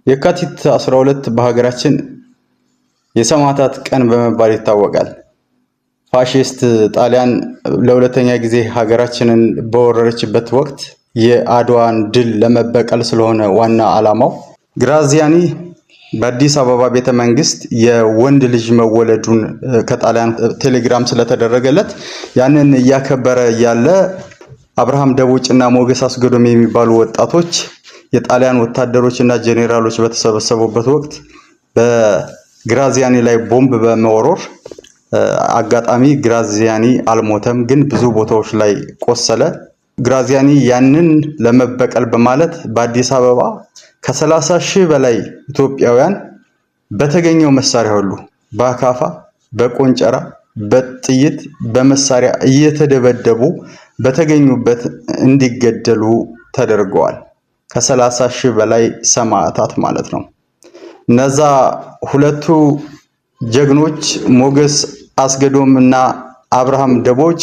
የካቲት 12 በሀገራችን የሰማዕታት ቀን በመባል ይታወቃል። ፋሺስት ጣሊያን ለሁለተኛ ጊዜ ሀገራችንን በወረረችበት ወቅት የአድዋን ድል ለመበቀል ስለሆነ ዋና ዓላማው ግራዚያኒ በአዲስ አበባ ቤተ መንግስት የወንድ ልጅ መወለዱን ከጣሊያን ቴሌግራም ስለተደረገለት ያንን እያከበረ ያለ አብርሃም ደቦጭና ሞገስ አስገዶም የሚባሉ ወጣቶች የጣሊያን ወታደሮችና ጄኔራሎች በተሰበሰቡበት ወቅት በግራዚያኒ ላይ ቦምብ በመወርወር አጋጣሚ ግራዚያኒ አልሞተም፣ ግን ብዙ ቦታዎች ላይ ቆሰለ። ግራዚያኒ ያንን ለመበቀል በማለት በአዲስ አበባ ከ30 ሺህ በላይ ኢትዮጵያውያን በተገኘው መሳሪያ ሁሉ በአካፋ፣ በቆንጨራ፣ በጥይት፣ በመሳሪያ እየተደበደቡ በተገኙበት እንዲገደሉ ተደርገዋል። ከ30 ሺህ በላይ ሰማዕታት ማለት ነው። እነዛ ሁለቱ ጀግኖች ሞገስ አስገዶም እና አብርሃም ደቦጭ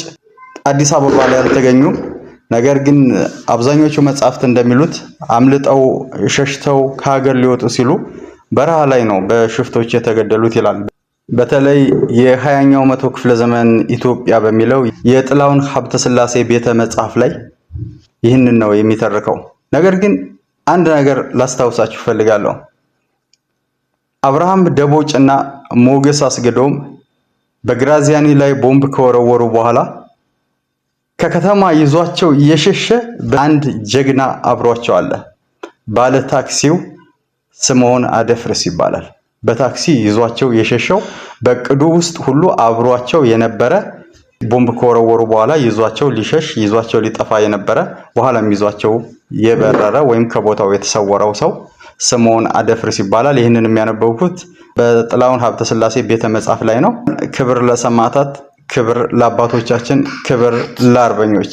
አዲስ አበባ ላይ አልተገኙም። ነገር ግን አብዛኞቹ መጻሕፍት እንደሚሉት አምልጠው ሸሽተው ከሀገር ሊወጡ ሲሉ በረሃ ላይ ነው በሽፍቶች የተገደሉት ይላል። በተለይ የ20ኛው መቶ ክፍለ ዘመን ኢትዮጵያ በሚለው የጥላውን ሀብተ ሥላሴ ቤተ መጽሐፍ ላይ ይህንን ነው የሚተርከው። ነገር ግን አንድ ነገር ላስታውሳችሁ ፈልጋለሁ። አብርሃም ደቦጭና ሞገስ አስገዶም በግራዚያኒ ላይ ቦምብ ከወረወሩ በኋላ ከከተማ ይዟቸው እየሸሸ በአንድ ጀግና አብሯቸው አለ። ባለ ታክሲው ስምዖን አደፍርስ ይባላል። በታክሲ ይዟቸው የሸሸው በቅዱ ውስጥ ሁሉ አብሯቸው የነበረ ቦምብ ከወረወሩ በኋላ ይዟቸው ሊሸሽ ይዟቸው ሊጠፋ የነበረ በኋላም ይዟቸው የበረረ ወይም ከቦታው የተሰወረው ሰው ስምዖን አደፍርስ ይባላል። ይህንን የሚያነበብኩት በጥላውን ሀብተ ሥላሴ ቤተ መጽሐፍ ላይ ነው። ክብር ለሰማዕታት፣ ክብር ለአባቶቻችን፣ ክብር ለአርበኞች።